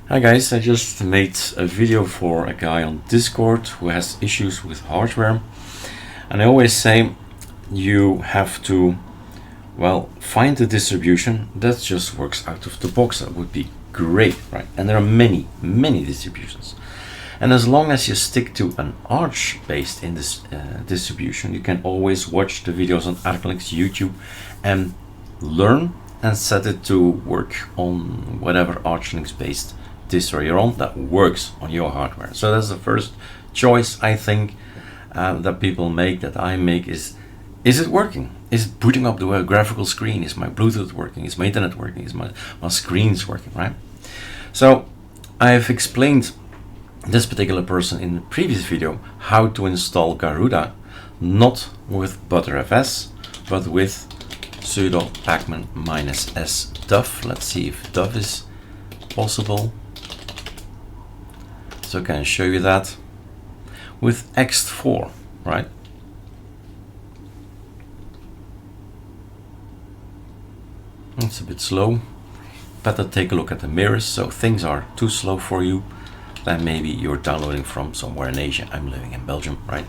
Hi guys, I just made a video for a guy on Discord who has issues with hardware, and I always say you have to, well, find a distribution that just works out of the box. That would be great, right? And there are many distributions, and as long as you stick to an Arch based in this distribution, you can always watch the videos on ArcoLinux YouTube and learn and set it to work on whatever ArcoLinux based distro you're on that works on your hardware. So that's the first choice I think that people make, that I make, is it working? Is it booting up the graphical screen? Is my Bluetooth working? Is my internet working? Is my screens working, right? So I've explained this particular person in the previous video how to install Garuda, not with ButterFS, but with sudo pacman -s duff. Let's see if duff is possible. So I can show you that with ext4, right? It's a bit slow. Better take a look at the mirrors. So things are too slow for you, then maybe you're downloading from somewhere in Asia. I'm living in Belgium, right?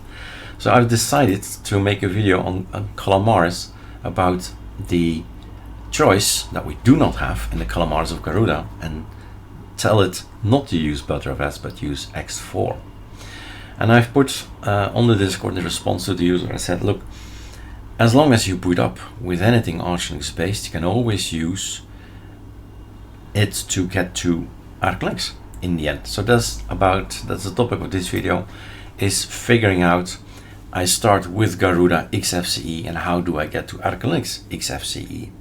So I've decided to make a video on Calamares about the choice that we do not have in the Calamares of Garuda, and tell it not to use ButterFS but use ext4. And I've put on the Discord, in response to the user, I said, look, as long as you boot up with anything ArcoLinux based, you can always use it to get to ArcoLinux in the end. So that's the topic of this video, is figuring out, I start with Garuda XFCE and how do I get to ArcoLinux XFCE,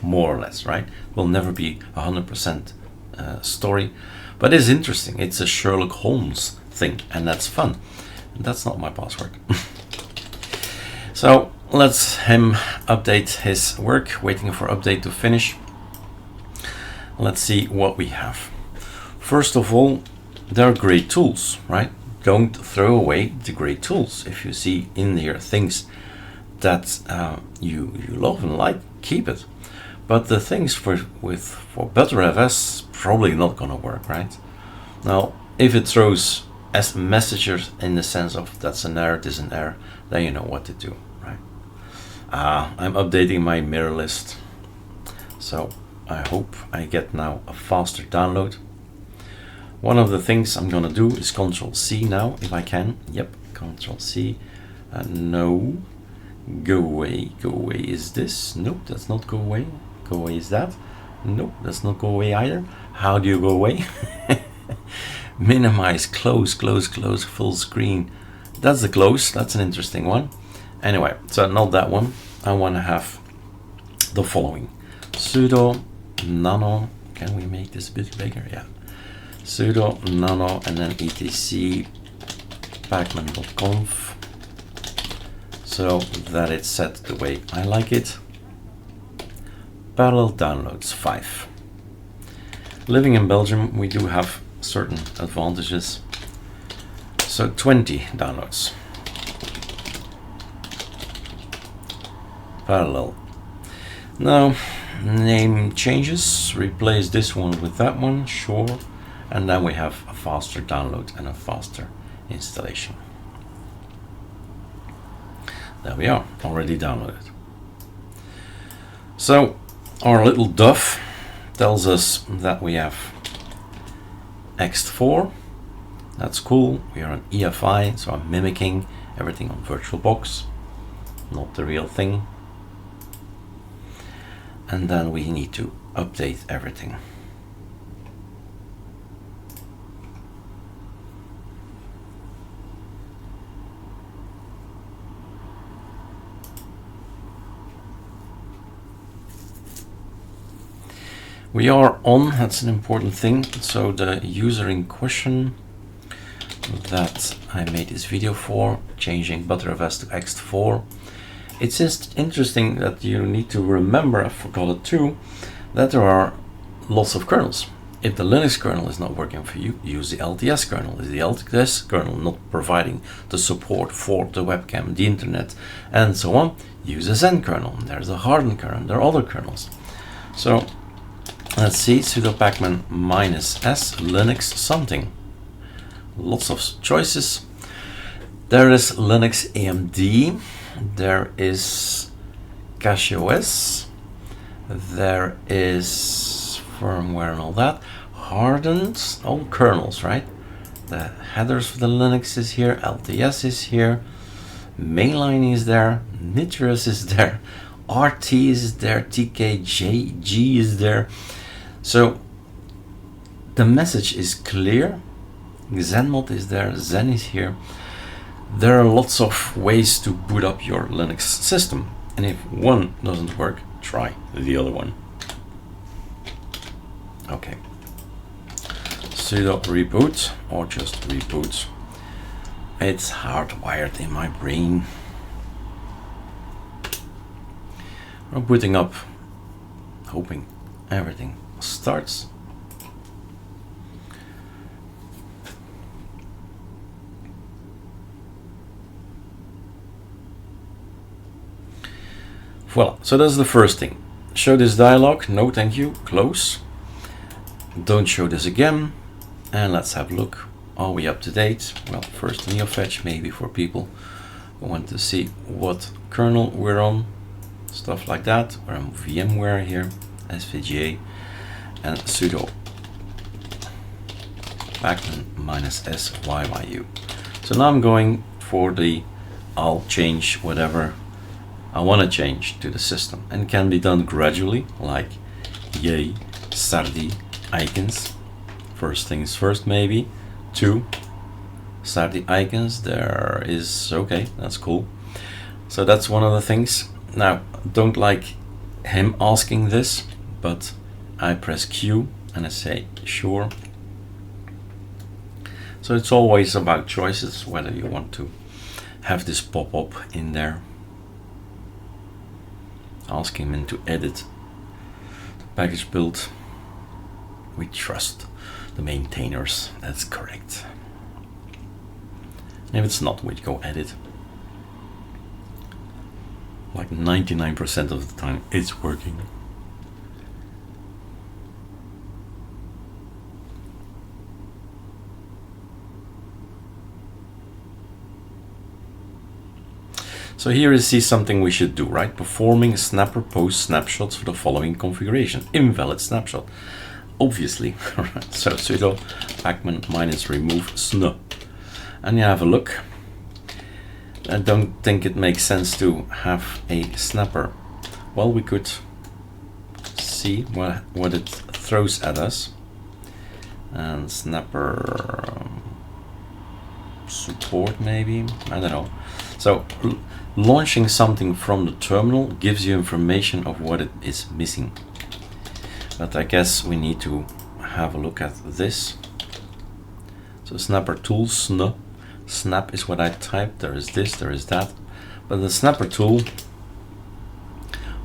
more or less, right? Will never be 100% story, but it's interesting. It's a Sherlock Holmes thing, and that's fun. And that's not my password. So let's him update his work, waiting for update to finish. Let's see what we have. First of all, there are great tools, right? Don't throw away the great tools. If you see in here things that you love and like, keep it. But the things for ButterFS probably not gonna work, right? Now, if it throws as messages in the sense of that's an error, this is an error, then you know what to do, right? I'm updating my mirror list, so I hope I get now a faster download. One of the things I'm gonna do is Control-C now, if I can. Yep, Control-C. No, go away is this. Nope, that's not go away. Go away is that. Nope, that's not go away either. How do you go away? Minimize, close, full screen. That's the close, that's an interesting one. Anyway, so not that one. I want to have the following. Sudo nano, can we make this a bit bigger? Yeah. Sudo nano and then etc pacman.conf, so that it's set the way I like it. Parallel downloads 5. Living in Belgium, we do have certain advantages. So 20 downloads. Parallel. Now, name changes, replace this one with that one, sure. And then we have a faster download and a faster installation. There we are, already downloaded. So our little duff tells us that we have ext4. That's cool. We are on EFI, so I'm mimicking everything on VirtualBox, not the real thing. And then we need to update everything. We are on, that's an important thing. So the user in question that I made this video for, changing ButterFS to ext4. It's just interesting that you need to remember, I forgot it too, that there are lots of kernels. If the Linux kernel is not working for you, use the LTS kernel. Is the LTS kernel not providing the support for the webcam, the internet, and so on, use a Zen kernel. There's a hardened kernel, there are other kernels. So Let's see, sudo pacman -s linux something. Lots of choices. There is Linux AMD, there is CachyOS, there is firmware and all that. Hardened, all kernels, right? The headers for the Linux is here, LTS is here, mainline is there, Nitrous is there, RT is there, TKG is there. So the message is clear. Zenmod is there, Zen is here. There are lots of ways to boot up your Linux system, and if one doesn't work, try the other one. Okay. Sudo reboot, or just reboot. It's hardwired in my brain. We're booting up, hoping everything starts. Well, so that's the first thing. Show this dialog, no thank you, close. Don't show this again. And let's have a look. Are we up to date? Well, first neofetch, maybe for people who want to see what kernel we're on. Stuff like that. We're on VMware here, SVGA, and sudo pacman -s yyuu. So now I'm going for the, I'll change whatever I want to change to the system, and it can be done gradually, like yay, sardi icons. First things first, maybe. 2 sardi icons, there is, okay, that's cool. So that's one of the things. Now, don't like him asking this, but I press Q and I say sure. So it's always about choices, whether you want to have this pop up in there. Asking him to edit the package build. We trust the maintainers, that's correct. If it's not, we go edit. Like 99% of the time, it's working. So here you see something we should do, right? Performing snapper post snapshots for the following configuration. Invalid snapshot. Obviously. So sudo pacman -remove sn. And you have a look. I don't think it makes sense to have a snapper. Well, we could see what it throws at us. And snapper support maybe, I don't know. So launching something from the terminal gives you information of what it is missing. But I guess we need to have a look at this. So snapper tool sn. Snap is what I typed. There is this, there is that. But the snapper tool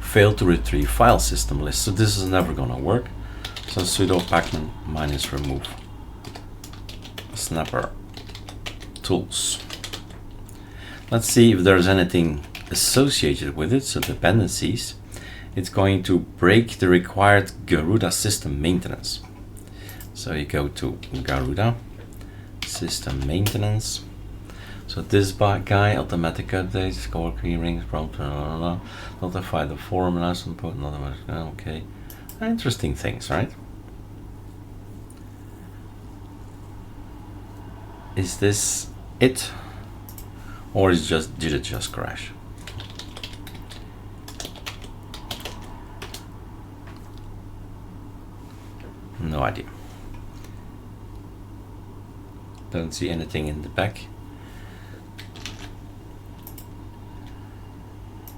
failed to retrieve file system list. So this is never gonna work. So sudo pacman -remove snapper tools. Let's see if there's anything associated with it. So dependencies. It's going to break the required Garuda system maintenance. So you go to Garuda system maintenance. So this guy, automatic updates, core key rings, prompt, notify the forum, announcement, okay. Interesting things, right? Is this it? Or did it just crash? No idea. Don't see anything in the back.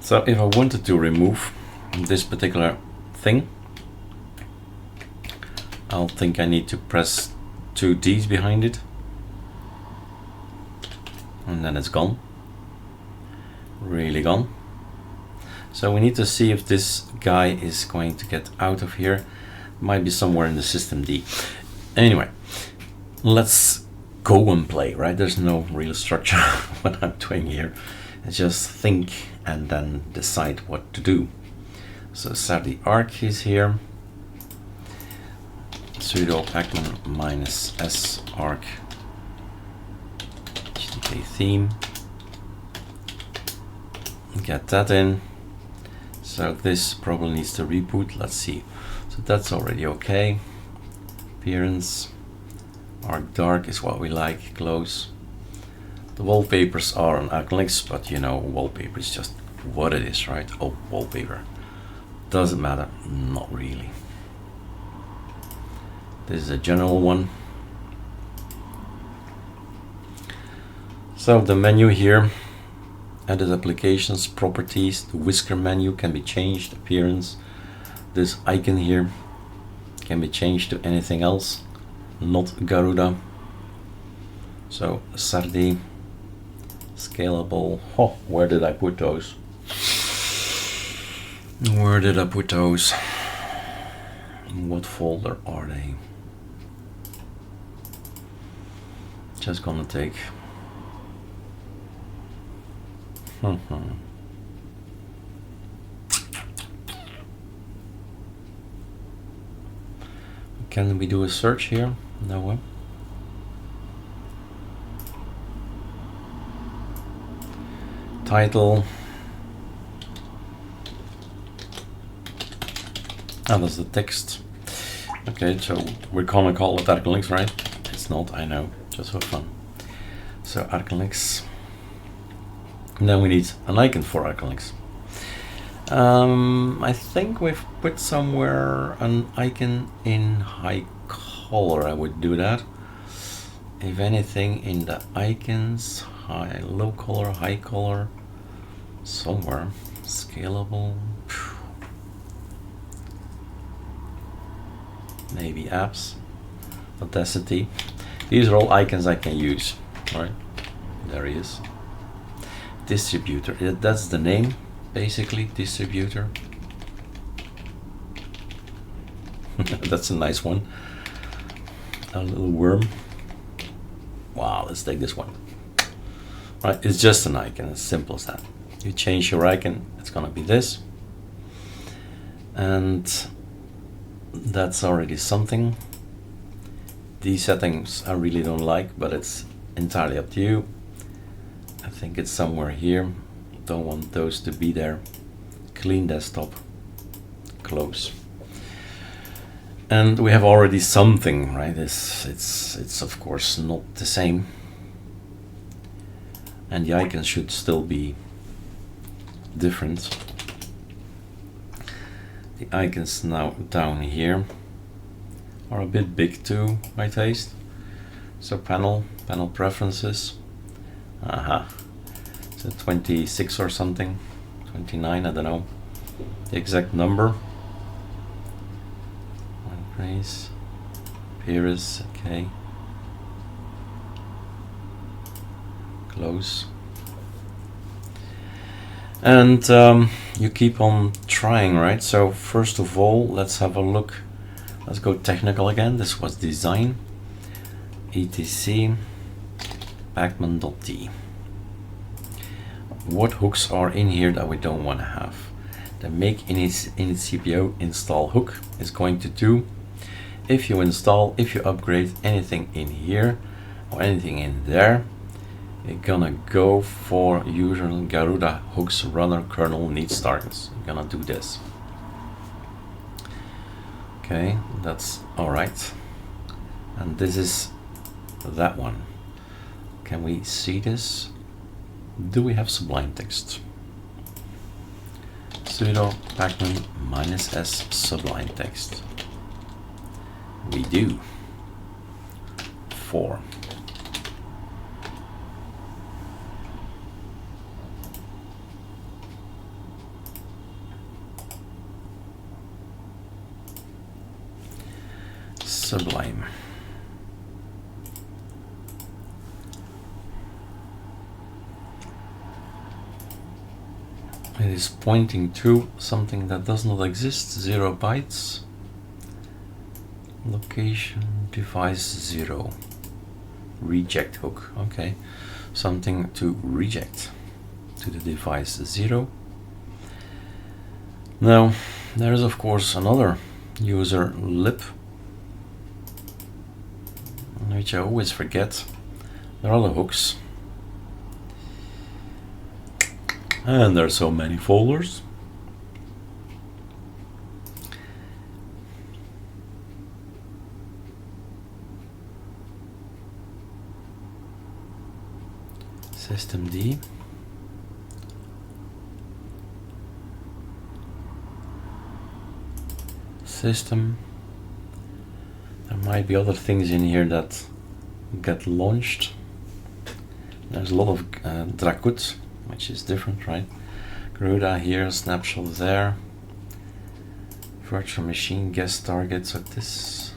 So if I wanted to remove this particular thing, I'll think I need to press 2 Ds behind it. And then it's gone. Really gone. So we need to see if this guy is going to get out of here. Might be somewhere in the system D. Anyway, let's go and play, right? There's no real structure what I'm doing here. I just think and then decide what to do. So sardi arc is here. sudo pacman -s arc HTTP theme. Get that in. So this probably needs to reboot. Let's see. So that's already okay. Appearance. Arc dark is what we like. Close. The wallpapers are on ArcoLinux, but you know, wallpaper is just what it is, right? Oh, wallpaper. Doesn't matter. Not really. This is a general one. So the menu here, edit applications, properties, the whisker menu can be changed, appearance. This icon here can be changed to anything else, not Garuda. So Sardi, scalable. Oh, where did I put those? Where did I put those? In what folder are they? Just gonna take. Can we do a search here? No. Title. Ah, that's the text. Okay, so we're gonna call it ArcoLinux, right? It's not, I know, just for fun. So ArcoLinux. And then we need an icon for ArcoLinux. I think we've put somewhere an icon in high color. I would do that. If anything, in the icons, low color, high color, somewhere. Scalable. Maybe apps, audacity. These are all icons I can use. All right, there he is. Distributor, that's the name, basically, distributor. That's a nice one. A little worm. Wow, let's take this one. Right, it's just an icon, as simple as that. You change your icon, it's gonna be this. And that's already something. These settings I really don't like, but it's entirely up to you. I think it's somewhere here. Don't want those to be there. Clean desktop. Close. And we have already something, right? It's of course not the same. And the icons should still be different. The icons now down here are a bit big too, my taste. So panel preferences. So 26 or something, 29, I don't know the exact number. Raise, appearance, okay. Close. And you keep on trying, right? So first of all, let's have a look. Let's go technical again. This was design. etc pacman.t. What hooks are in here that we don't want to have? The make init CPO install hook is going to do. If you upgrade anything in here or anything in there, you're gonna go for user Garuda hooks runner kernel needs targets. You're gonna do this. Okay, that's all right. And this is that one. Can we see this? Do we have Sublime text? Sudo pacman -s Sublime text. We do. 4. Sublime. It is pointing to something that does not exist. 0 bytes. Location device 0. Reject hook. Okay, something to reject to the device 0. Now there is of course another user lib which I always forget. There are the hooks. And there are so many folders. System D. System. There might be other things in here that get launched. There's a lot of Drakut, which is different, right? Garuda here, snapshot there. Virtual machine guest targets at this.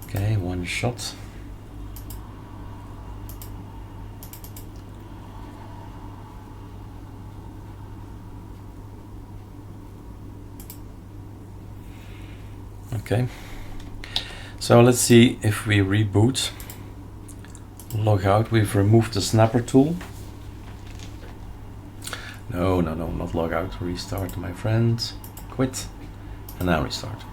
Okay, one shot. Okay, so let's see if we reboot, log out. We've removed the snapper tool. No, not log out. Restart, my friend. Quit, and now restart.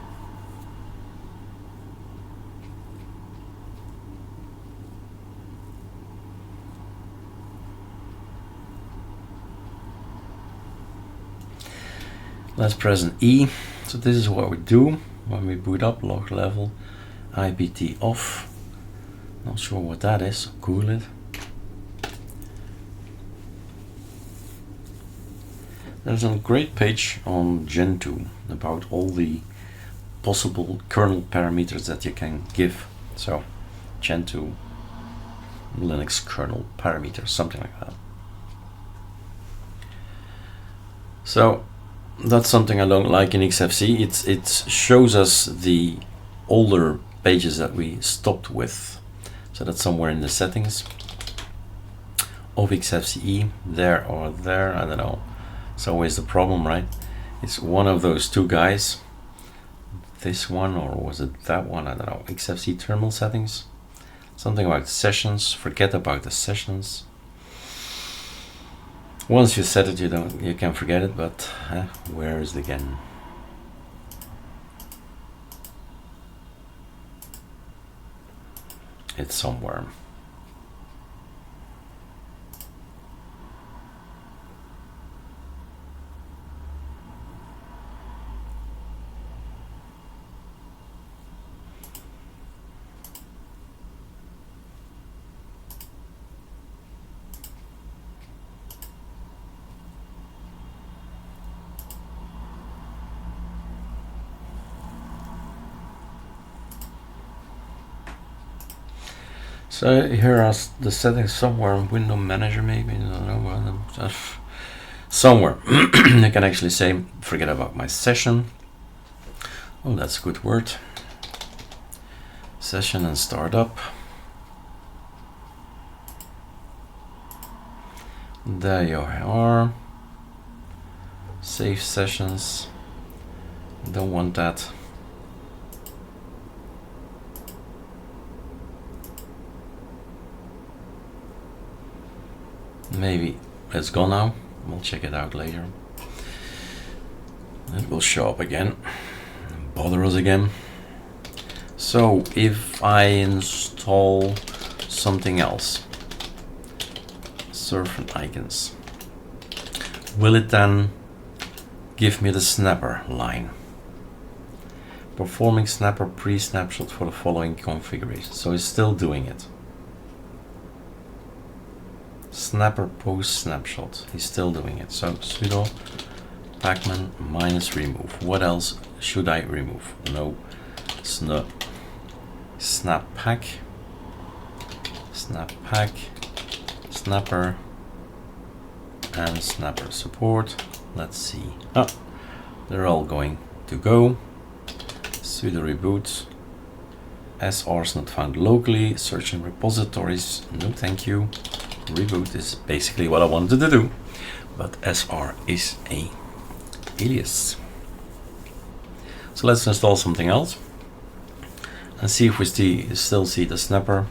Let's press an E. So this is what we do when we boot up. Log level, IPT off. Not sure what that is, so cool it. There's a great page on Gentoo about all the possible kernel parameters that you can give. So Gentoo Linux kernel parameters, something like that. So that's something I don't like in XFC. It shows us the older pages that we stopped with. So that's somewhere in the settings of XFCE, there or there, I don't know. It's always the problem, right? It's one of those two guys. This one, or was it that one? I don't know. XFC terminal settings. Something about sessions. Forget about the sessions. Once you set it, you can forget it, but where is it again? It's somewhere. So here are the settings somewhere in Window Manager, maybe, I don't know, somewhere. I can actually say, forget about my session. Oh, that's a good word. Session and start up. There you are. Save sessions. Don't want that. Maybe it's gone now. We'll check it out later. It will show up again. Bother us again. So if I install something else, surf and icons, will it then give me the snapper line? Performing snapper pre-snapshot for the following configuration. So it's still doing it. Snapper post snapshot, he's still doing it. So sudo pacman -remove. What else should I remove? No. Snap pack, snapper, and snapper support. Let's see. Oh, they're all going to go. Sudo reboot. SR's not found locally. Search in repositories. No, thank you. Reboot is basically what I wanted to do, but SR is a alias. So let's install something else and see if we still see the snapper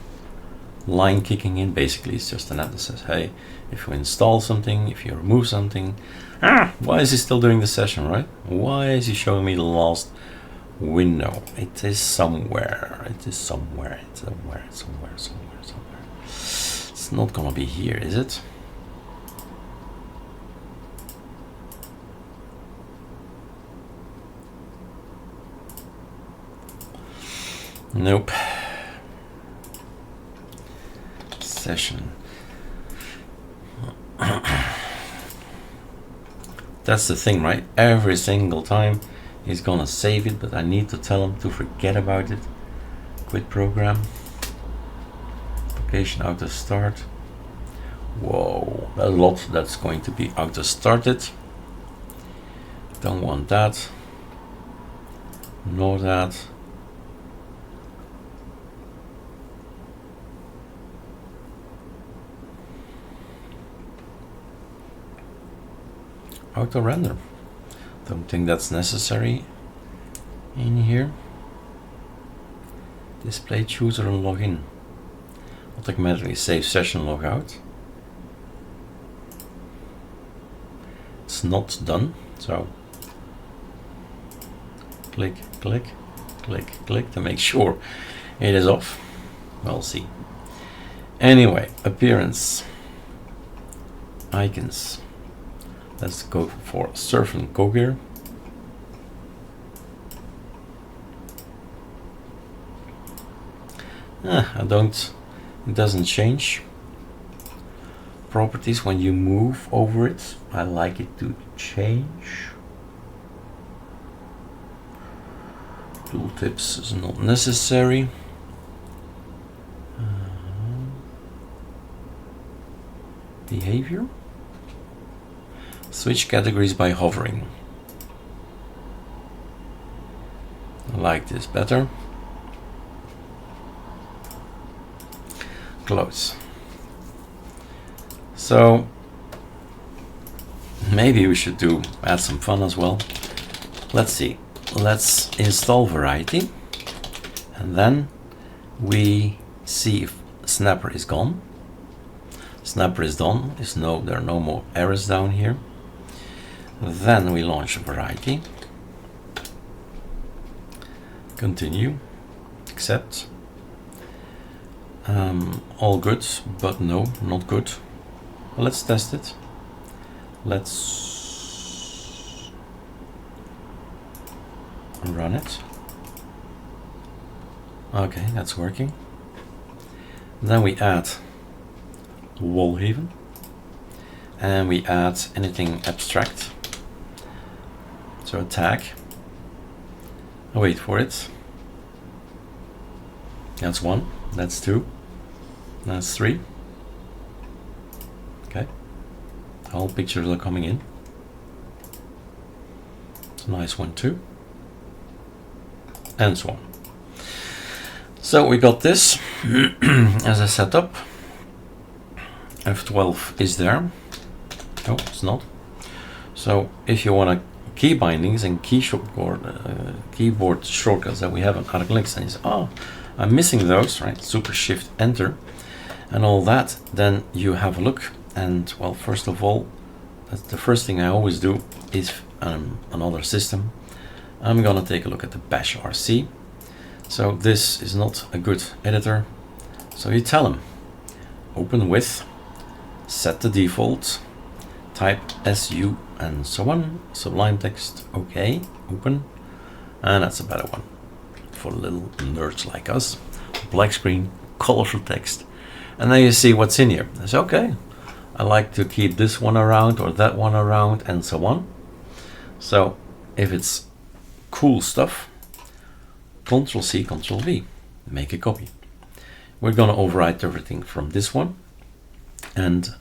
line kicking in. Basically, it's just an add that says, hey, if you install something, if you remove something, why is he still doing the session, right? Why is he showing me the last window? It is somewhere. It is somewhere. It's somewhere. Somewhere. Somewhere. Somewhere. It's not gonna be here, is it? Nope. Session. That's the thing, right? Every single time he's gonna save it, but I need to tell him to forget about it. Quit program. Application auto start. Whoa, a lot that's going to be auto started. Don't want that. Nor that. Auto render. Don't think that's necessary in here. Display chooser and login. Automatically save session logout. It's not done, so click, click, click, click to make sure it is off. We'll see. Anyway, appearance, icons. Let's go for surf and go gear. It doesn't change. Properties, when you move over it, I like it to change. Tooltips is not necessary. Behavior. Switch categories by hovering. I like this better. Close. So maybe we should add some fun as well. Let's see. Let's install variety, and then we see if snapper is gone. Snapper is done. There are no more errors down here. Then we launch variety. Continue. Accept. All good, but no, not good. Let's test it. Let's run it. Okay, that's working. Then we add wall haven, and we add anything abstract. So a tag. I'll wait for it. That's 1. That's 2. That's 3. Okay. All pictures are coming in. It's a nice one too. And so on. So we got this as a setup. F12 is there. No, it's not. So if you want to key bindings and keyboard shortcuts that we have on ArcoLinux, and you say, oh, I'm missing those, right? Super Shift Enter and all that, then you have a look. And well, first of all, that's the first thing I always do is another system. I'm gonna take a look at the bash RC. So this is not a good editor. So you tell them, open with, set the default, type SU and so on, Sublime Text, okay, open, and that's a better one for little nerds like us. Black screen, colorful text, and then you see what's in here. It's okay, I like to keep this one around or that one around and so on. So if it's cool stuff, Ctrl C, Ctrl V, make a copy. We're gonna overwrite everything from this one and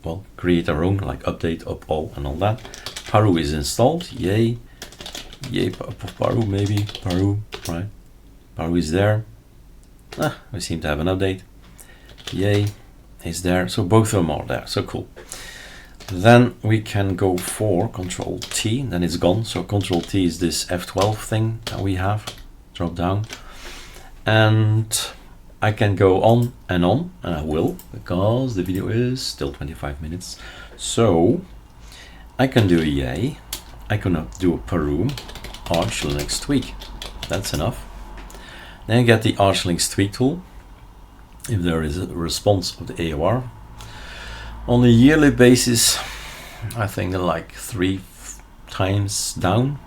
well, create our own, like update, up all and all that. Paru is installed, yay. Yay, Paru maybe, Paru, right? Paru is there. We seem to have an update. Yay, is there. So both of them are there, so cool. Then we can go for Control T, then it's gone. So Control T is this F12 thing that we have, drop down. And I can go on, and I will, because the video is still 25 minutes. So I can do a yay, I can do a Peru, ArcoLinux tweak. That's enough. Then I get the ArcoLinux tweak tool. If there is a response of the AOR on a yearly basis, I think they're like 3 times down.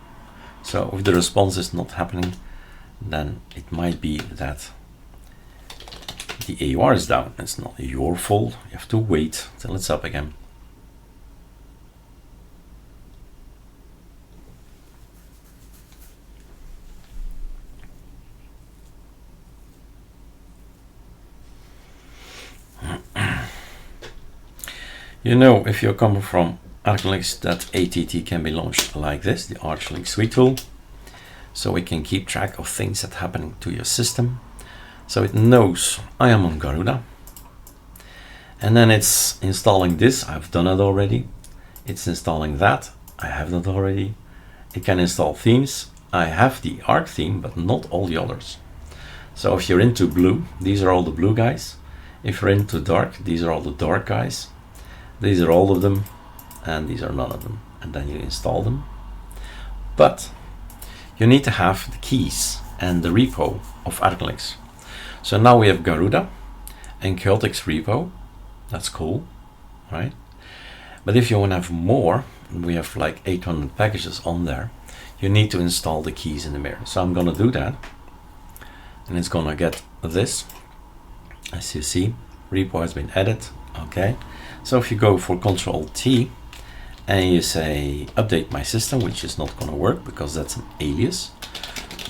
So if the response is not happening, then it might be that the AOR is down. It's not your fault. You have to wait till it's up again. You know, if you're coming from ArcoLinux, that ATT can be launched like this, the ArcoLinux Suite tool. So we can keep track of things that are happening to your system. So it knows I am on Garuda. And then it's installing this, I've done it already. It's installing that, I have that already. It can install themes. I have the Arc theme, but not all the others. So if you're into blue, these are all the blue guys. If you're into dark, these are all the dark guys. These are all of them, and these are none of them. And then you install them. But you need to have the keys and the repo of ArcoLinux. So now we have Garuda and Chaotix repo. That's cool, right? But if you want to have more, we have like 800 packages on there. You need to install the keys in the mirror. So I'm going to do that. And it's going to get this. As you see, repo has been added. Okay. So if you go for Control T and you say update my system, which is not going to work because that's an alias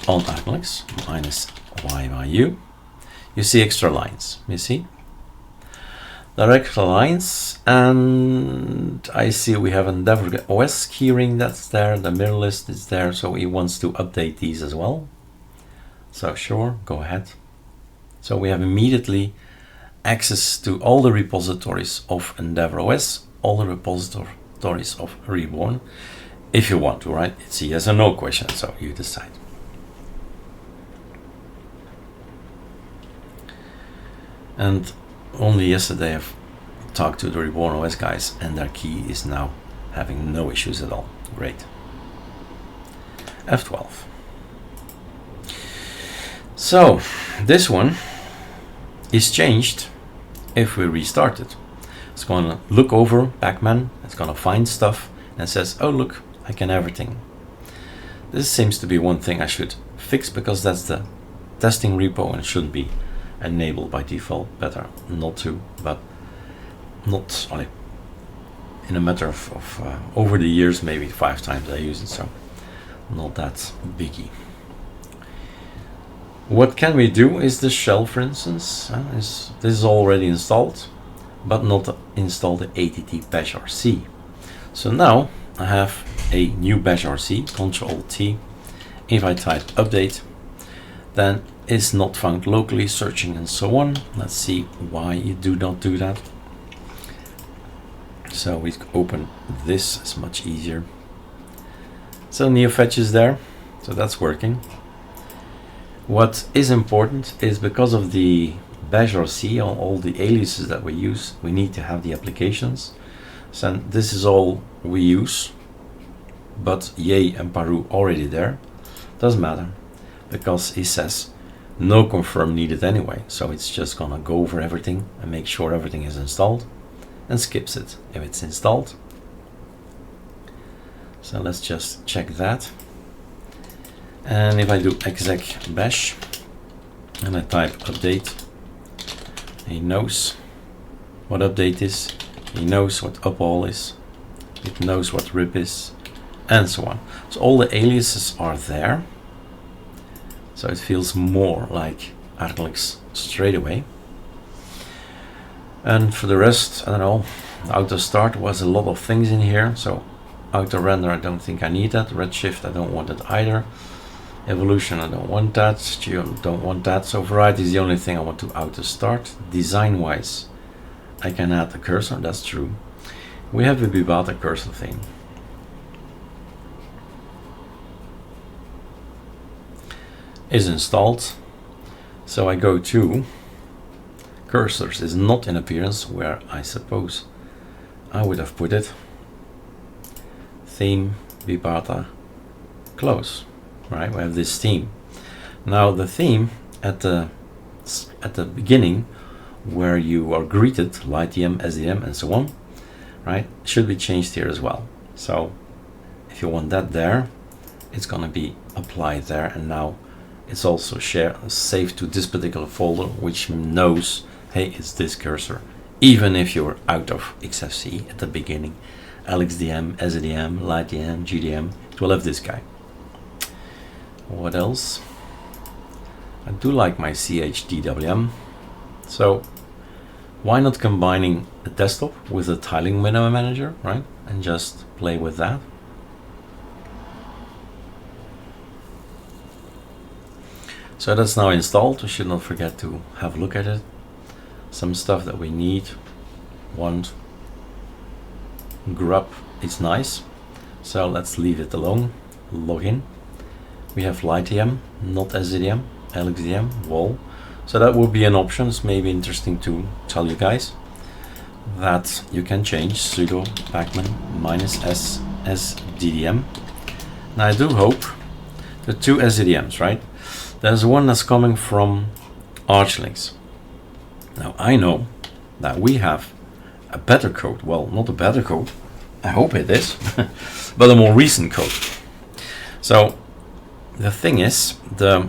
on ArcoLinux -y/u, you see extra lines. You see? There are extra lines, and I see we have Endeavor OS keyring that's there, the mirror list is there, so he wants to update these as well. So sure, go ahead. So we have immediately access to all the repositories of Endeavor OS, all the repositories of Reborn, if you want to, right? It's a yes or no question, so you decide. And only yesterday I've talked to the Reborn OS guys, and their key is now having no issues at all. Great. F12. So this one is changed if we restart it. It's going to look over Pacman, it's going to find stuff and says, oh look, I can everything. This seems to be one thing I should fix because that's the testing repo and it shouldn't be enabled by default. Better not to, but not only in a matter of over the years, maybe 5 times I use it, so not that biggie. What can we do is the shell, for instance, this is already installed, but not install the ATT bash RC. So now I have a new bash RC, Control T. If I type update, then it's not found locally, searching and so on. Let's see why you do not do that. So we open this, it's much easier. So NeoFetch is there, so that's working. What is important is because of the bash RC on all the aliases that we use, we need to have the applications. So this is all we use, but Yay and Paru already there. Doesn't matter because he says no confirm needed anyway. So it's just gonna go over everything and make sure everything is installed and skips it if it's installed. So let's just check that. And if I do exec bash and I type update, he knows what update is, he knows what upall is, it knows what rip is, and so on. So all the aliases are there. So it feels more like ArcoLinux straight away. And for the rest, I don't know, auto start was a lot of things in here. So auto render, I don't think I need that. Redshift, I don't want it either. Evolution, I don't want that. Geo, don't want that. So variety is the only thing I want to auto start. Design wise, I can add the cursor, that's true. We have a Bibata cursor theme. Is installed. So I go to cursors is not in appearance where I suppose I would have put it. Theme, Vipata, close. Right, we have this theme. Now the theme at the beginning, where you are greeted, LightEM, SDM, and so on, right, should be changed here as well. So if you want that there, it's going to be applied there, and now it's also saved to this particular folder, which knows, hey, it's this cursor, even if you're out of XFCE at the beginning. LXDM, SDM, LightEM, GDM, it will have this guy. What else? I do like my CHDWM, so why not combining a desktop with a tiling window manager, right? And just play with that. So that's now installed. We should not forget to have a look at it. Some stuff that we need, want, grub, it's nice. So let's leave it alone. Login. We have LightEM, not SDM, LXDM, wall. So that would be an option. It's maybe interesting to tell you guys that you can change sudo pacman -s sddm. Now I do hope the two SDMs, right? There's one that's coming from ArcoLinux. Now I know that we have a better code. Well, not a better code. I hope it is, but a more recent code. So the thing is, the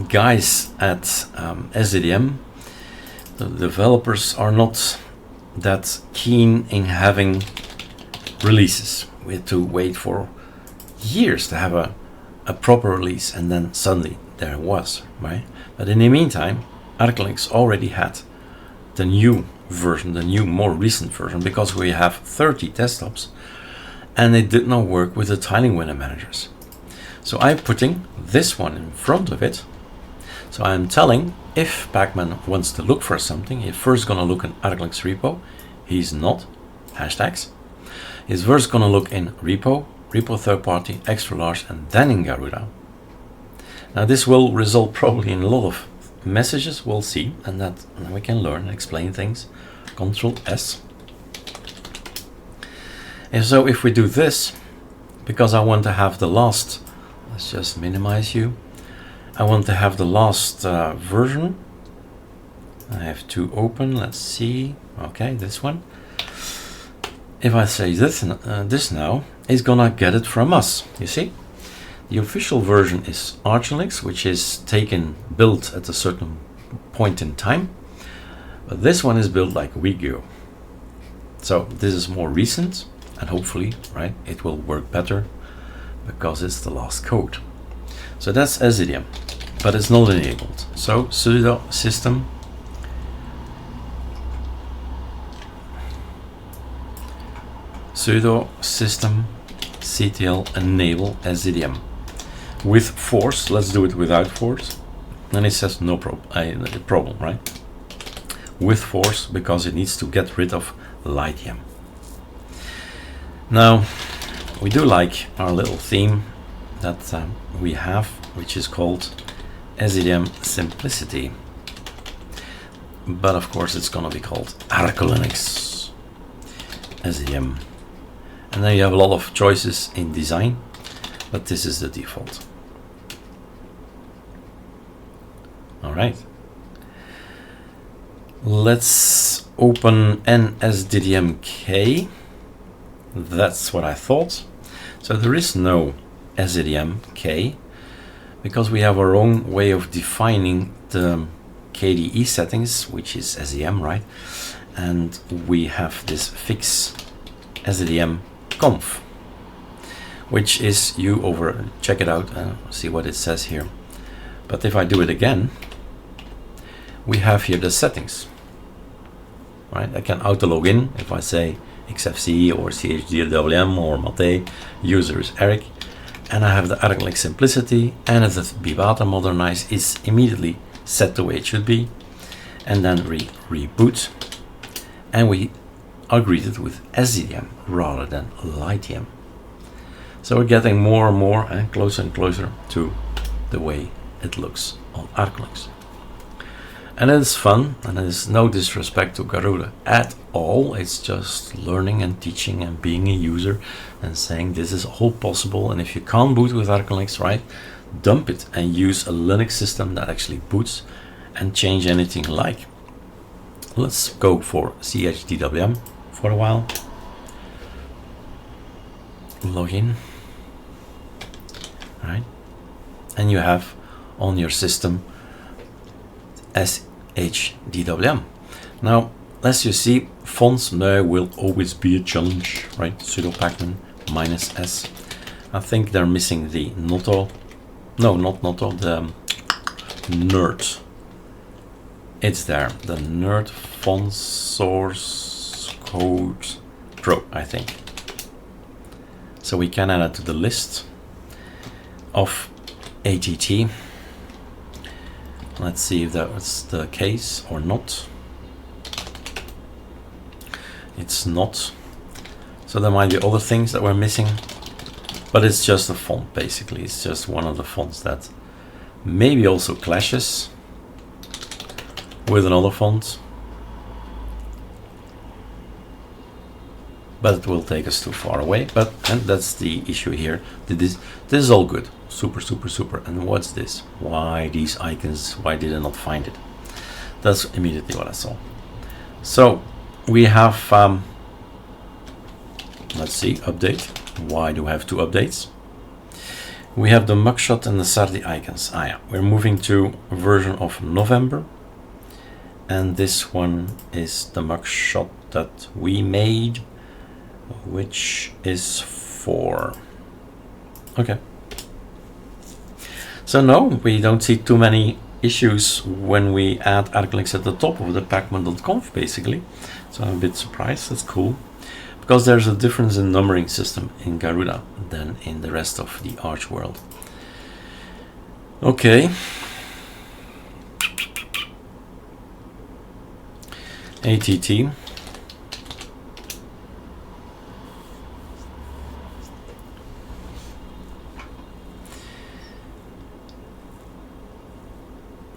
guys at SDM, the developers, are not that keen in having releases. We had to wait for years to have a proper release, and then suddenly there it was, right? But in the meantime, ArcoLinux already had the new version, the new, more recent version, because we have 30 desktops, and it did not work with the tiling window managers. So I'm putting this one in front of it. So I'm telling, if Pacman wants to look for something, he's first going to look in ArcoLinux repo. He's not hashtags. He's first going to look in repo third party, extra large, and then in Garuda. Now this will result probably in a lot of messages, we'll see, and that we can learn and explain things. Control S. And so if we do this, because I want to have the last, let's just minimize you. I want to have the last version. I have two open, let's see. Okay, this one. If I say this now, it's gonna get it from us, you see? The official version is ArcoLinux, which is built at a certain point in time. But this one is built like a week ago. So this is more recent, and hopefully, right, it will work better because it's the last code. So that's SDM, but it's not enabled. So sudo system ctl enable SDM with force. Let's do it without force. And it says no problem, right? With force, because it needs to get rid of LightEM. Now we do like our little theme that we have, which is called SDM Simplicity, but of course it's gonna be called ArcoLinux SDM, and then you have a lot of choices in design, but this is the default. All right, let's open NSDDMK. That's what I thought. So there is no SDDMK because we have our own way of defining the KDE settings, which is SDM, right? And we have this fix SDM conf, which is check it out and see what it says here. But if I do it again, we have here the settings, right? I can auto log in if I say XFCE or CHDWM or Mate, user is Eric, and I have the ArcoLinux Simplicity, and if the Vipata Modernize is immediately set the way it should be, and then reboot, and we are greeted with SDM rather than LightEM. So we're getting more and more and closer to the way it looks on ArcoLinux. And it's fun, and it is no disrespect to Garuda at all. It's just learning and teaching and being a user and saying this is all possible. And if you can't boot with ArcoLinux, right, dump it and use a Linux system that actually boots and change anything you like. Let's go for CHDWM for a while. Log in. All right, and you have on your system SHDWM. Now, as you see, fonts there will always be a challenge, right? Sudo pacman -s. I think they're missing the Noto. No, not Noto, the Nerd. It's there, the Nerd font source code Pro, I think. So we can add it to the list of ATT. Let's see if that's the case or not. It's not. So there might be other things that we're missing, but it's just a font basically. It's just one of the fonts that maybe also clashes with another font, but it will take us too far away. But and that's the issue here. This is all good. Super, super, super. And what's this? Why these icons? Why did I not find it? That's immediately what I saw. So we have, let's see, update. Why do we have two updates? We have the mugshot and the Sardi icons. Ah, yeah. We're moving to a version of November. And this one is the mugshot that we made, which is for, okay. So no, we don't see too many issues when we add ArcoLinux at the top of the pacman.conf basically. So I'm a bit surprised. That's cool, because there's a difference in numbering system in Garuda than in the rest of the Arch world. Okay. ATT.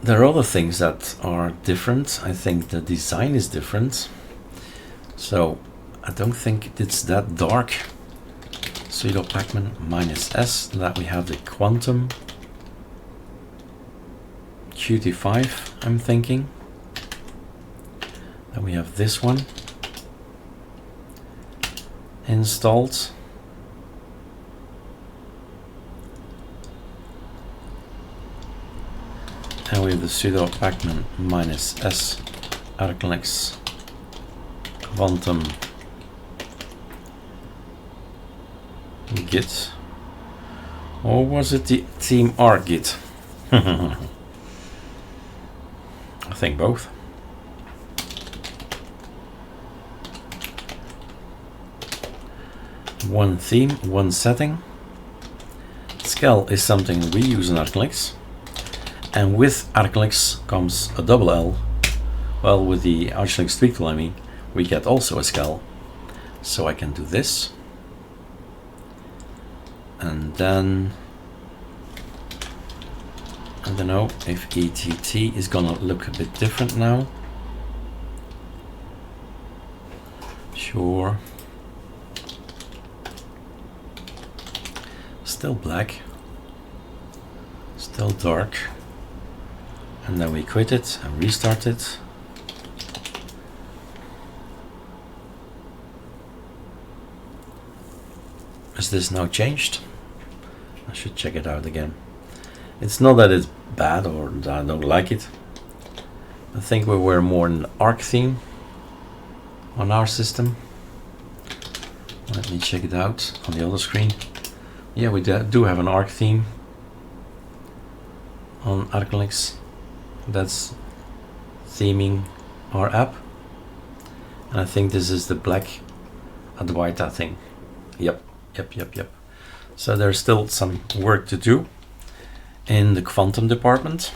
There are other things that are different. I think the design is different. So I don't think it's that dark. Sudo pacman -s, that we have the quantum Qt5, I'm thinking. Then we have this one installed. And we have the sudo pacman -s ArcoLinux quantum git, or was it the theme arc-git? I think both. One theme, one setting. Scale is something we use in ArcoLinux. And with ArcoLinux comes a double L. Well, with the ArcoLinux tweak tool, I mean, we get also a scale. So I can do this. And then, I don't know if ATT is gonna look a bit different now. Sure. Still black. Still dark. And then we quit it and restart it. Is this now changed? I should check it out again. It's not that it's bad or that I don't like it. I think we were more in the arc theme on our system. Let me check it out on the other screen. Yeah, we do have an arc theme on ArcoLinux. That's theming our app, and I think this is the black Advaita thing. Yep. So there's still some work to do in the quantum department.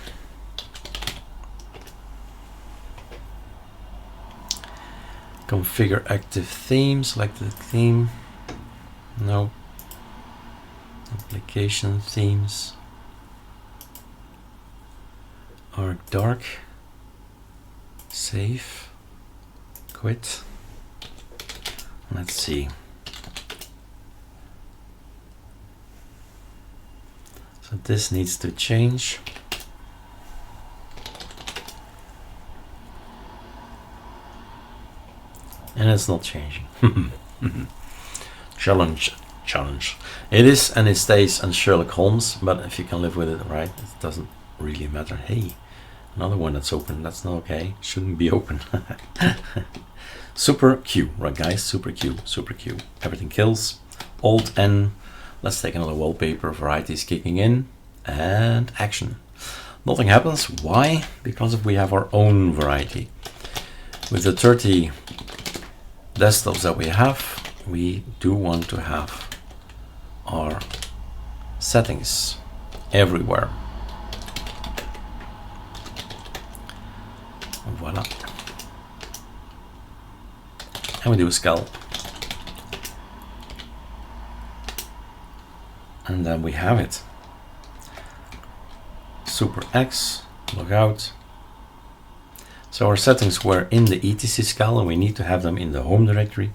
Configure active theme, select the theme. No. Application themes. Arc dark. Save, quit. Let's see. So this needs to change. And it's not changing. Challenge. It is and it stays on Sherlock Holmes, but if you can live with it, right, it doesn't really matter. Hey, another one that's open. That's not okay. Shouldn't be open. Super Q, right guys? Super Q. Everything kills. Alt N. Let's take another wallpaper. Variety is kicking in. And action. Nothing happens. Why? Because we have our own variety. With the 30 desktops that we have, we do want to have our settings everywhere. Voila. And we do a scale. And then we have it. Super X, log out. So our settings were in the etc scale and we need to have them in the home directory,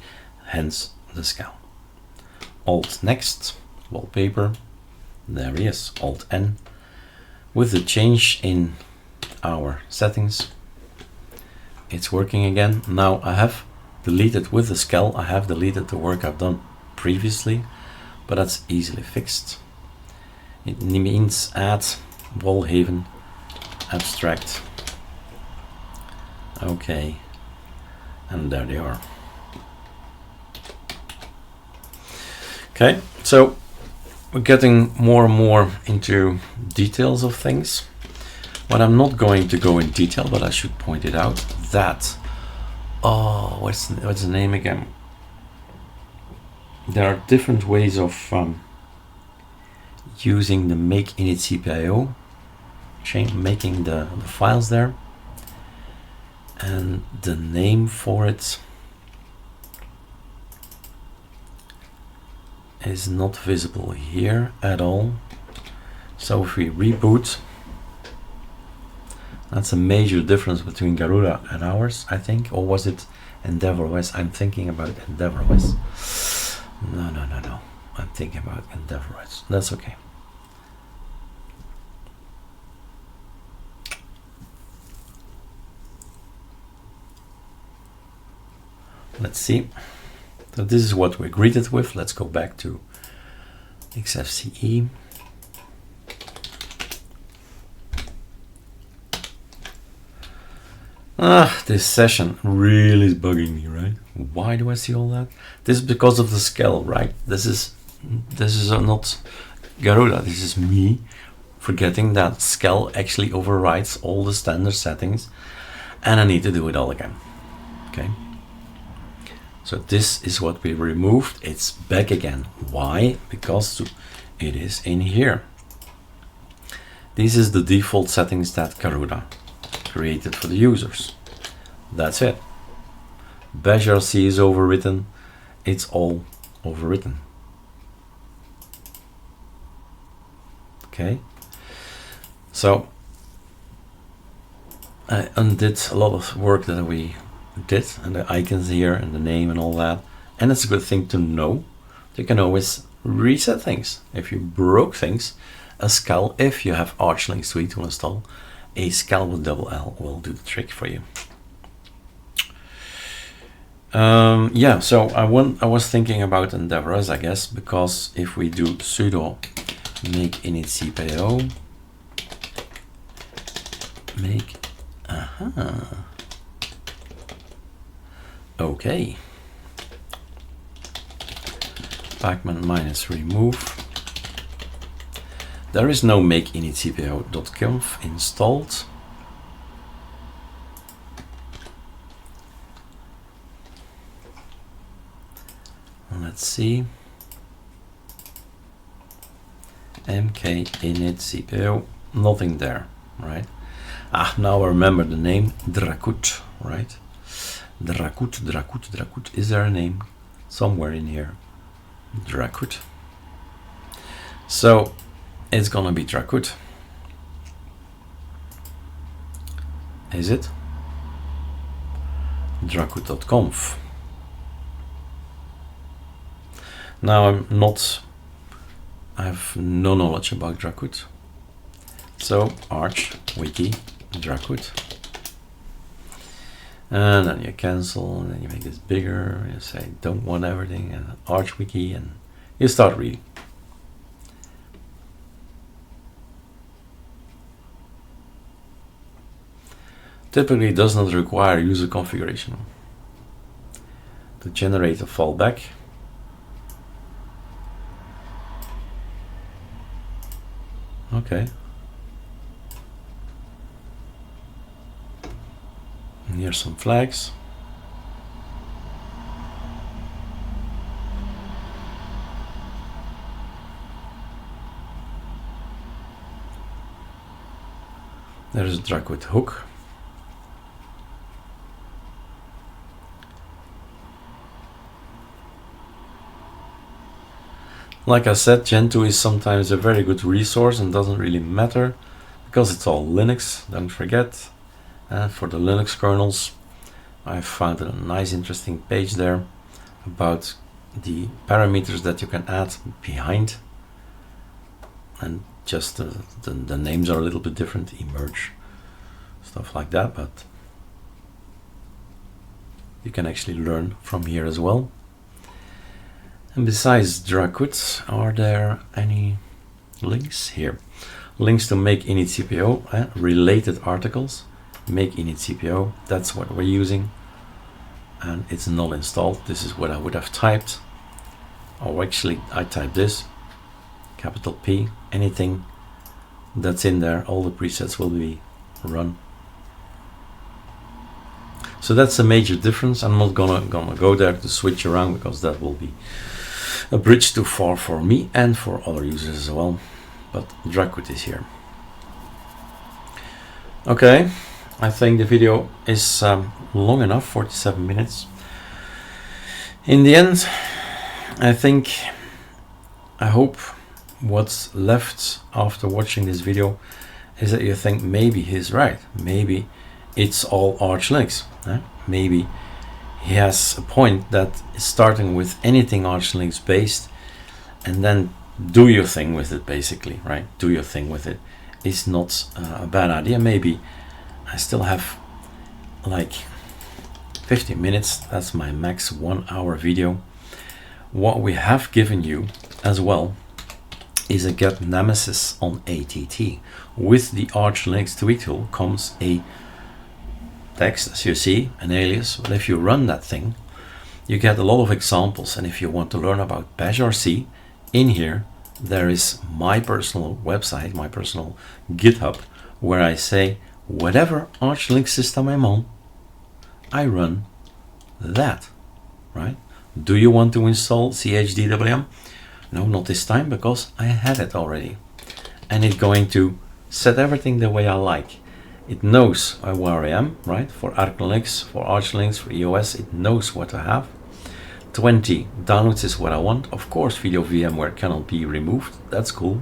hence the scale. Alt next, wallpaper, there he is, Alt N. With the change in our settings, it's working again. Now I have deleted with the scale, I have deleted the work I've done previously, but that's easily fixed. It means add Wallhaven abstract. Okay, and there they are. Okay, so we're getting more and more into details of things. But I'm not going to go in detail, but I should point it out that, oh, what's the name again? There are different ways of using the make init CPIO, making the files there. And the name for it is not visible here at all. So if we reboot, that's a major difference between Garuda and ours, I think. Or was it EndeavourOS? I'm thinking about EndeavourOS. No. I'm thinking about EndeavourOS. That's okay. Let's see. So this is what we're greeted with. Let's go back to XFCE. This session really is bugging me, right? Why do I see all that? This is because of the scale, right? This is not Garuda. This is me forgetting that scale actually overrides all the standard settings, and I need to do it all again. Okay. So this is what we removed. It's back again. Why? Because it is in here. This is the default settings that Garuda created for the users. That's it. Bash RC is overwritten. It's all overwritten. Okay. So I undid a lot of work that we did, and the icons here and the name and all that, and it's a good thing to know. You can always reset things if you broke things. A scale, if you have ArcoLinux Suite to install, a scale with double L will do the trick for you. Yeah, so I was thinking about EndeavourOS, I guess, because if we do sudo make init CPIO, make okay, pacman minus remove. There is no make init CPIO.conf installed. Let's see. mk init CPIO, nothing there, right? Now I remember the name, Drakut, right? Drakut. Is there a name somewhere in here? Drakut. So it's gonna be Drakut. Is it? dracut.conf. Now I have no knowledge about Dracut. So arch wiki Dracut. And then you cancel, and then you make this bigger, you say don't want everything, and arch wiki, and you start reading. Typically it does not require user configuration. To generate a fallback, okay. And here's some flags. There's a Dracut hook. Like I said, Gentoo is sometimes a very good resource and doesn't really matter because it's all Linux, don't forget. For the Linux kernels, I found a nice interesting page there about the parameters that you can add behind, and just the names are a little bit different, emerge, stuff like that, but you can actually learn from here as well. And besides Dracut, are there any links here? Links to make init CPO, related articles, make init CPO, that's what we're using. And it's not installed. This is what I would have typed. Or actually, I typed this, capital P, anything that's in there, all the presets will be run. So that's a major difference. I'm not gonna go there to switch around because that will be a bridge too far for me and for other users as well. But Dracut is here. Okay, I think the video is long enough, 47 minutes. In the end, I hope what's left after watching this video is that you think maybe he's right. Maybe it's all ArcoLinux. Maybe he has a point that is starting with anything ArcoLinux based, and then do your thing with it, basically, right? Do your thing with it. It's not a bad idea. Maybe I still have like 50 minutes. That's my max 1 hour video. What we have given you as well is a get nemesis on ATT. With the ArcoLinux tweak tool comes a text, as you see, an alias. But if you run that thing, you get a lot of examples. And if you want to learn about Bash RC, in here there is my personal website, my personal GitHub, where I say whatever ArcoLinux system I'm on, I run that, right? Do you want to install CHDWM? No, not this time, because I had it already. And it's going to set everything the way I like. It knows where I am, right? For ArcoLinux, for ArcoLinux, for EOS, it knows what I have. 20 downloads is what I want. Of course, video VMware cannot be removed. That's cool.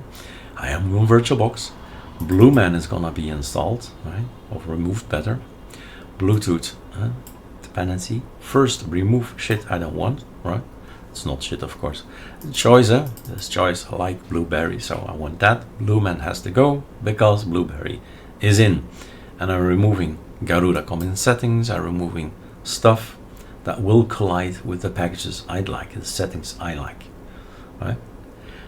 I am on VirtualBox. Blueman is gonna be installed, right? Or removed better. Bluetooth dependency. First, remove shit I don't want, right? It's not shit, of course. Choice, this choice, I like Blueberry, so I want that. Blueman has to go because Blueberry is in. And I'm removing Garuda common settings. I'm removing stuff that will collide with the packages I like, the settings I like, right?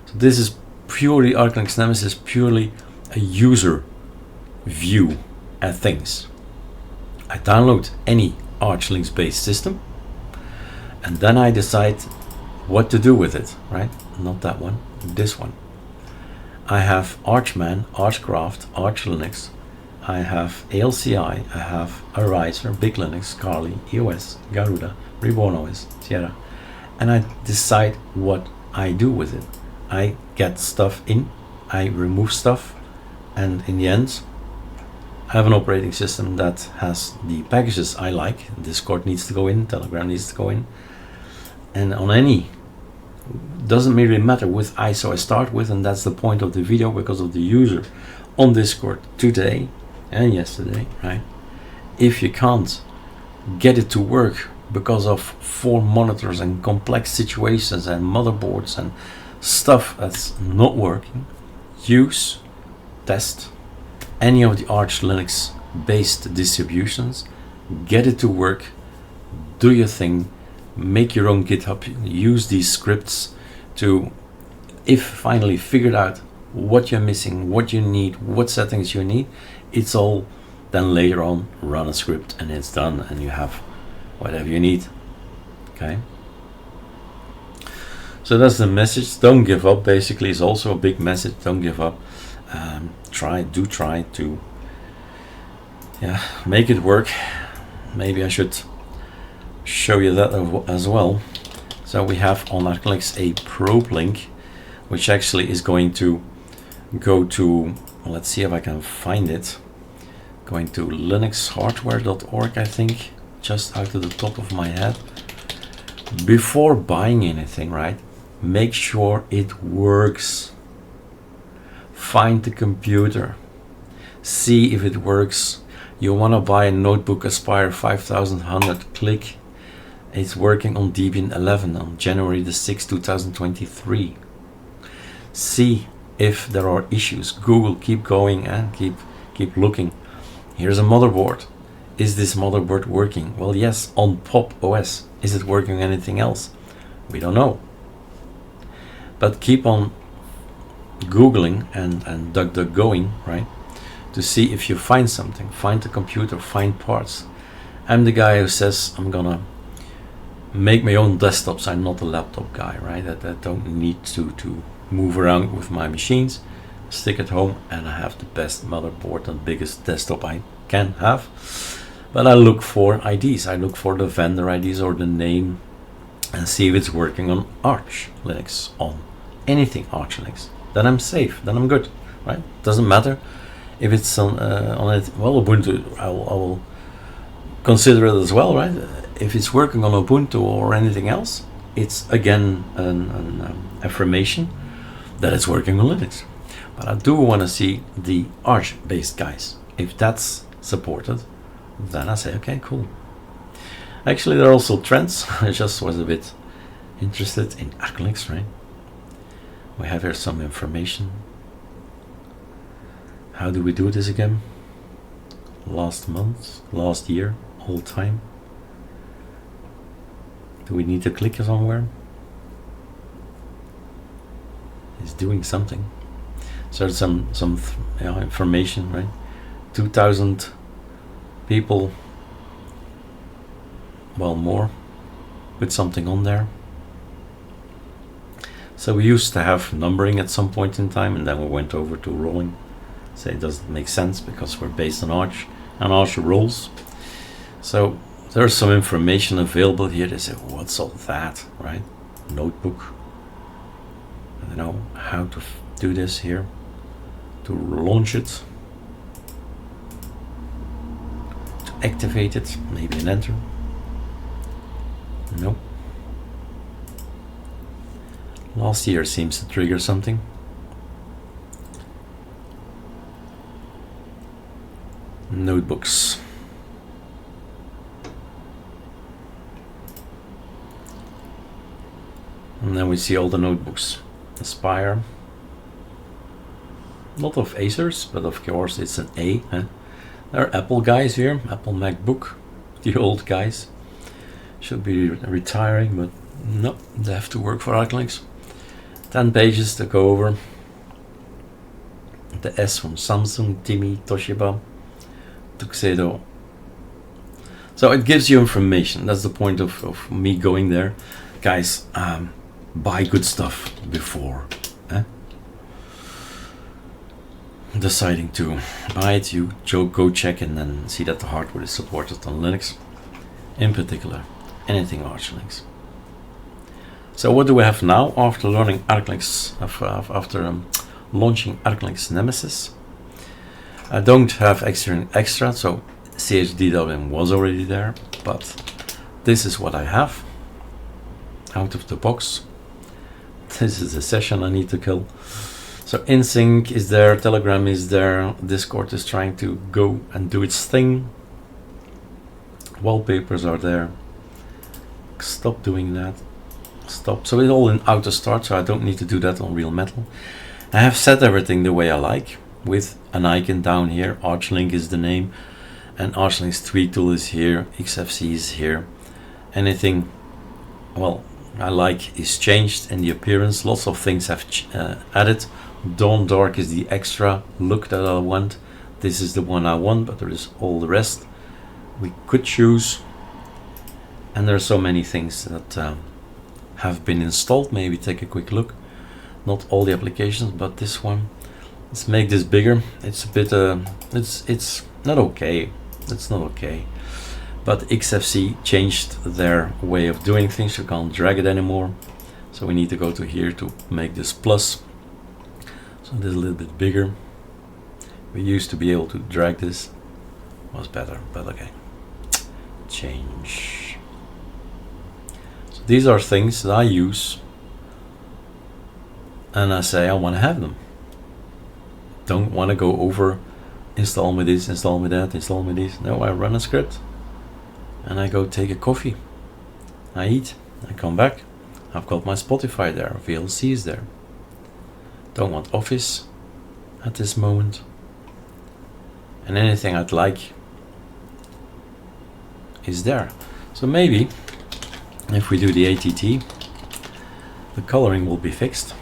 So this is purely arcolinux-nemesis, purely a user view at things. I download any ArcoLinux based system, and then I decide what to do with it, right? Not that one, this one. I have Archman, Archcraft, ArcoLinux. I have ALCI, I have Ariser, Big Linux, Kali, EOS, Garuda, Reborn OS, Sierra, and I decide what I do with it. I get stuff in, I remove stuff, and in the end, I have an operating system that has the packages I like. Discord needs to go in, Telegram needs to go in, and on any, doesn't really matter with ISO I start with, and that's the point of the video because of the user on Discord today and yesterday, right? If you can't get it to work because of 4 monitors and complex situations and motherboards and stuff that's not working, use, test any of the Arch Linux based distributions, get it to work, do your thing, make your own GitHub, use these scripts to, if finally figured out what you're missing, what you need, what settings you need, it's all then later on run a script and it's done and you have whatever you need. Okay, so that's the message. Don't give up, basically, is also a big message. Don't give up. Try to make it work. Maybe I should show you that as well. So we have on ArcoLinux a probe link, which actually is going to go to, let's see if I can find it, going to linuxhardware.org, I think, just out of the top of my head. Before buying anything, right, make sure it works. Find the computer, see if it works. You want to buy a notebook Aspire 5100, click. It's working on Debian 11 on January the 6th, 2023. See if there are issues. Google, keep going and keep looking. Here's a motherboard. Is this motherboard working? Well, yes, on Pop OS. Is it working on anything else? We don't know. But keep on Googling and DuckDuckGoing, right? To see if you find something. Find the computer, find parts. I'm the guy who says I'm gonna make my own desktops. I'm not a laptop guy, right? I don't need to move around with my machines. Stick at home and I have the best motherboard and biggest desktop I can have. But I look for IDs. I look for the vendor IDs or the name and see if it's working on Arch Linux, on anything Arch Linux. Then I'm safe, then I'm good, right? Doesn't matter if it's on it. Well, Ubuntu, I will consider it as well, right? If it's working on Ubuntu or anything else, it's again an affirmation that it's working on Linux. But I do want to see the Arch-based guys. If that's supported, then I say, okay, cool. Actually, there are also trends. I just was a bit interested in ArcoLinux, right? We have here some information. How do we do this again? Last month, last year, all time. Do we need to click somewhere? It's doing something. So there's some information, right? 2,000 people, well, more, with something on there. So we used to have numbering at some point in time, and then we went over to rolling. So it doesn't make sense because we're based on Arch, and Arch rolls. So there's some information available here. They say, what's all that, right? Notebook. I don't know how to do this here, to launch it, to activate it, maybe an enter. Nope. Last year seems to trigger something. Notebooks. And then we see all the notebooks. Aspire. A lot of Acers, but of course it's an A. Huh? There are Apple guys here, Apple MacBook, the old guys. Should be retiring, but no, they have to work for ArcoLinux. 10 pages to go over. The S from Samsung, Timmy, Toshiba, Tuxedo. So it gives you information. That's the point of me going there. Guys, buy good stuff before deciding to buy it. You go check and then see that the hardware is supported on Linux, in particular anything Arch Linux. So what do we have now after learning ArcoLinux, after launching Arcolinux-nemesis? I don't have extra, so CHDWM was already there, but this is what I have out of the box. This is a session I need to kill. So InSync is there, Telegram is there, Discord is trying to go and do its thing. wallpapers are there. Stop doing that. Stop. So it's all in auto start, so I don't need to do that on real metal. I have set everything the way I like, with an icon down here. ArcoLinux is the name, and ArcoLinux tweak tool is here. XFC is here. Anything, well, I like is changed in the appearance. Lots of things have added. Dawn Dark is the extra look that I want. This is the one I want, but there is all the rest we could choose. And there are so many things that have been installed. Maybe take a quick look. Not all the applications, but this one. Let's make this bigger. It's a bit it's not okay. It's not okay. But XFC changed their way of doing things. You can't drag it anymore. So we need to go to here to make this plus. So this is a little bit bigger. We used to be able to drag this. Was better, but okay. Change. So these are things that I use, and I say I want to have them. Don't want to go over, install me this, install me that, install me this. No, I run a script and I go take a coffee. I eat, I come back. I've got my Spotify there, VLC is there. Don't want Office at this moment. And anything I'd like is there. So maybe if we do the ATT, the coloring will be fixed.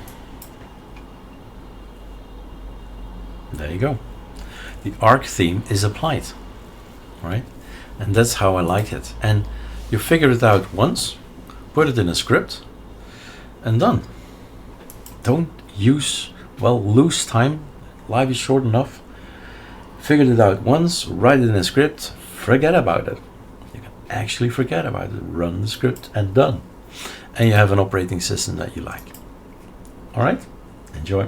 There you go. The arc theme is applied, right? And that's how I like it. And you figure it out once, put it in a script, and done. Don't lose time. Life is short enough. Figured it out once, write it in a script, forget about it. You can actually forget about it. Run the script and done. And you have an operating system that you like. All right, enjoy.